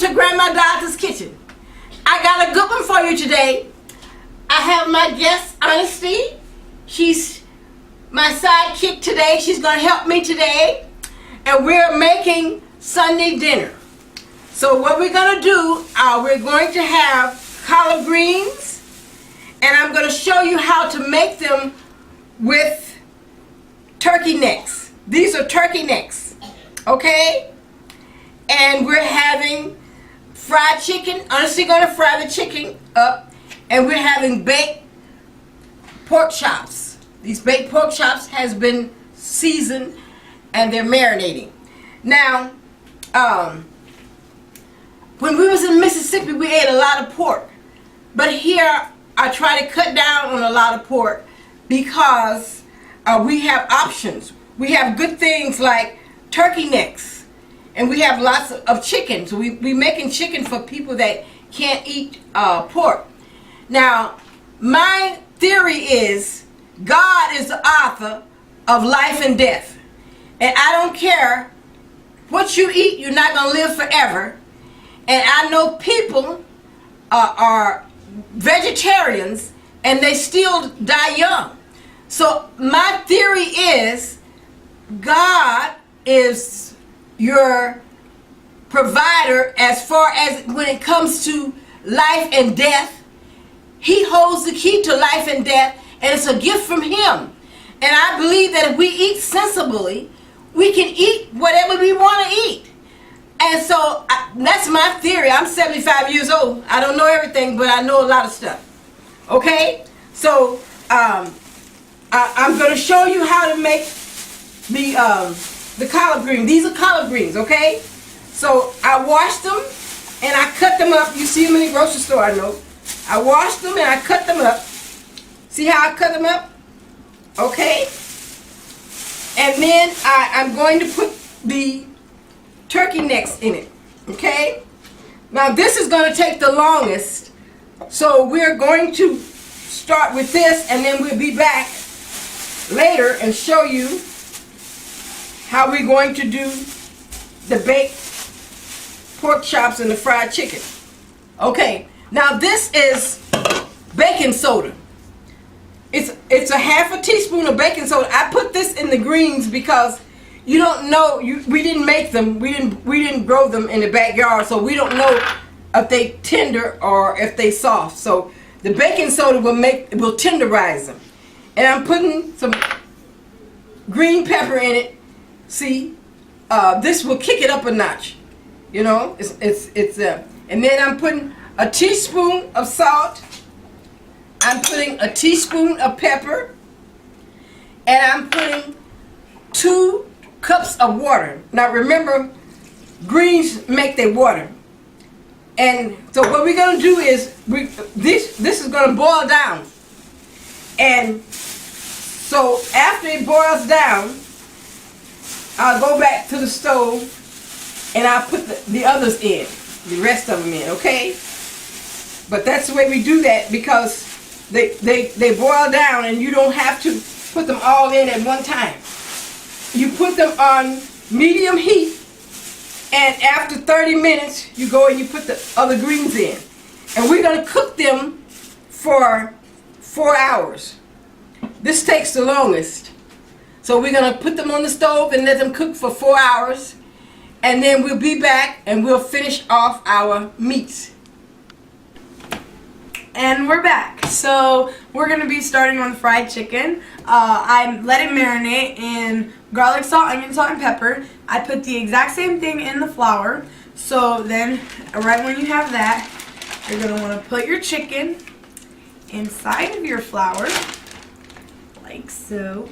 to Grandma Doctor's Kitchen. I got a good one for you today. I have my guest, Honesty. She's my sidekick today. She's going to help me today. And we're making Sunday dinner. So what we're going to do, we're going to have collard greens. And I'm going to show you how to make them with turkey necks. These are turkey necks. Okay? And we're having fried chicken. Honestly, going to fry the chicken up. And we're having baked pork chops. These baked pork chops has been seasoned and they're marinating. Now, when we was in Mississippi, we ate a lot of pork. But here, I try to cut down on a lot of pork because we have options. We have good things like turkey necks. And we have lots of chicken. So we making chicken for people that can't eat pork. Now, my theory is God is the author of life and death. And I don't care what you eat, you're not going to live forever. And I know people are vegetarians and they still die young. So my theory is God is your provider as far as when it comes to life and death. He holds the key to life and death, and it's a gift from Him. And I believe that if we eat sensibly, we can eat whatever we want to eat. And so that's my theory. I'm 75 years old. I don't know everything, but I know a lot of stuff. Okay? So I'm going to show you how to make the collard greens. These are collard greens, okay? So I washed them and I cut them up. You see them in the grocery store, I know. I washed them and I cut them up. See how I cut them up? Okay. And then I'm going to put the turkey necks in it. Okay. Now this is going to take the longest. So we're going to start with this and then we'll be back later and show you how we're going to do the baked pork chops and the fried chicken. Okay. Now this is baking soda. It's a half a teaspoon of baking soda. I put this in the greens because you don't know. We didn't make them. We didn't grow them in the backyard, so we don't know if they tender or if they soft. So the baking soda will tenderize them. And I'm putting some green pepper in it. See, this will kick it up a notch. You know, and then I'm putting a teaspoon of salt. I'm putting a teaspoon of pepper. And I'm putting 2 cups of water. Now remember, greens make their water. And so what we're going to do is, this is going to boil down. And so after it boils down, I'll go back to the stove and I'll put the others in. The rest of them in, okay? But that's the way we do that because they boil down and you don't have to put them all in at one time. You put them on medium heat and after 30 minutes you go and you put the other greens in. And we're going to cook them for 4 hours. This takes the longest. So we're going to put them on the stove and let them cook for 4 hours. And then we'll be back and we'll finish off our meats. And we're back. So we're going to be starting on the fried chicken. I let it marinate in garlic salt, onion salt, and pepper. I put the exact same thing in the flour. So then right when you have that, you're going to want to put your chicken inside of your flour, like so.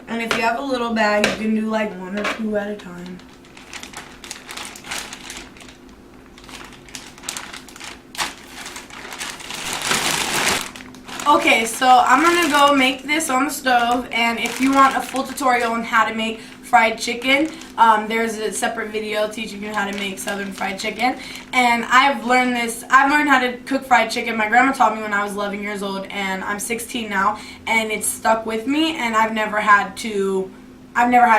And if you have a little bag, you can do like 1 or 2 at a time. Okay, so I'm going to go make this on the stove, and if you want a full tutorial on how to make fried chicken, there's a separate video teaching you how to make Southern fried chicken. And I've learned how to cook fried chicken. My grandma taught me when I was 11 years old, and I'm 16 now, and it's stuck with me, and I've never had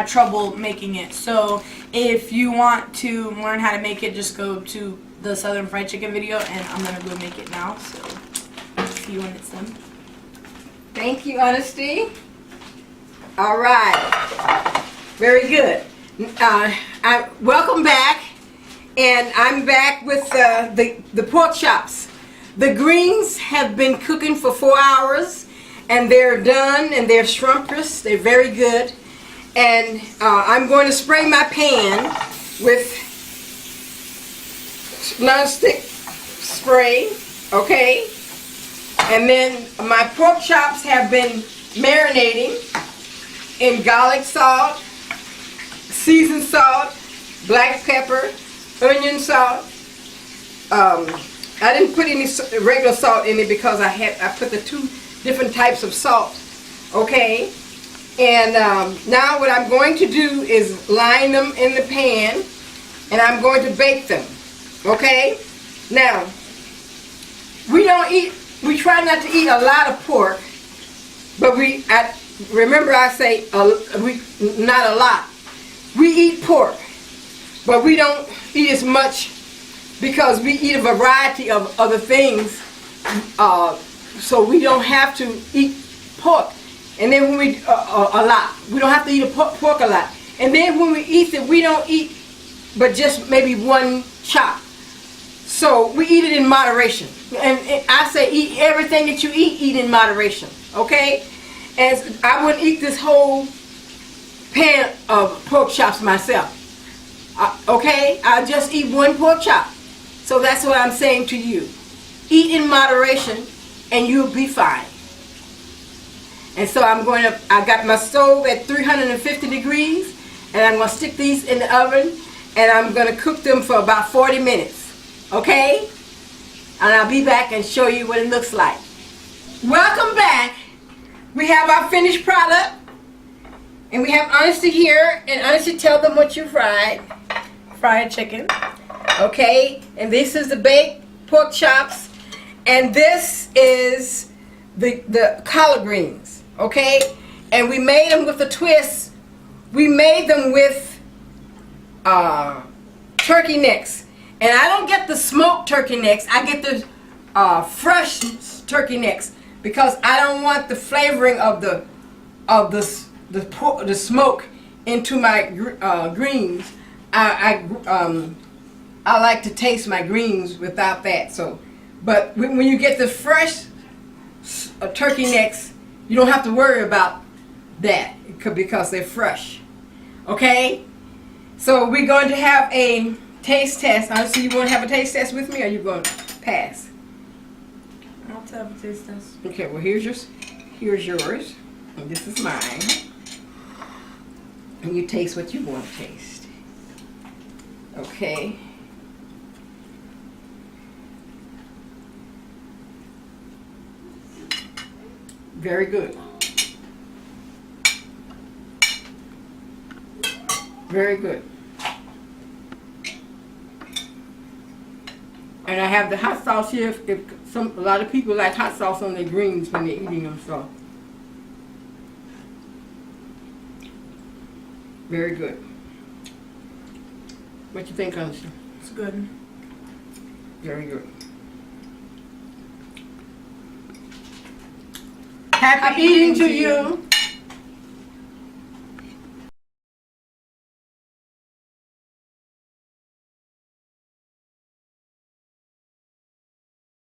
trouble making it. So if you want to learn how to make it, just go to the Southern fried chicken video, and I'm gonna go make it now. So see you when it's done. Thank you, Honesty. All right. Very good. Welcome back. And I'm back with the pork chops. The greens have been cooking for 4 hours. And they're done. And they're scrumptious. They're very good. And I'm going to spray my pan with non-stick spray. Okay. And then my pork chops have been marinating in garlic salt, seasoned salt, black pepper, onion salt. I didn't put any regular salt in it because I put the 2 different types of salt. Okay. And now what I'm going to do is line them in the pan, and I'm going to bake them. Okay. Now we try not to eat a lot of pork, but remember I say not a lot. We eat pork, but we don't eat as much because we eat a variety of other things, so we don't have to eat pork. And then when we a lot, we don't have to eat pork a lot. And then when we eat it, we don't eat but just maybe 1 chop. So we eat it in moderation. And I say eat everything that you eat in moderation. Okay? And I wouldn't eat this whole pan of pork chops myself. Okay? I just eat 1 pork chop. So that's what I'm saying to you. Eat in moderation and you'll be fine. And so I got my stove at 350 degrees, and I'm going to stick these in the oven, and I'm going to cook them for about 40 minutes. Okay? And I'll be back and show you what it looks like. Welcome back. We have our finished product. And we have Honesty here. And Honesty, tell them what you fried. Fried chicken. Okay? And this is the baked pork chops. And this is the collard greens. Okay? And we made them with a twist. We made them with turkey necks. And I don't get the smoked turkey necks. I get the fresh turkey necks because I don't want the flavoring of the smoke into my greens. I like to taste my greens without that. So, but when you get the fresh turkey necks, you don't have to worry about that because they're fresh. Okay? So we're going to have a taste test. Honestly, you want to have a taste test with me, or you going to pass? I'll have a taste test. Okay. Well, here's yours, and this is mine. And you taste what you want to taste. Okay. Very good. Very good. And I have the hot sauce here. A lot of people like hot sauce on their greens when they're eating them, so very good. What you think, Anusha? It's good. Very good. Happy eating to you.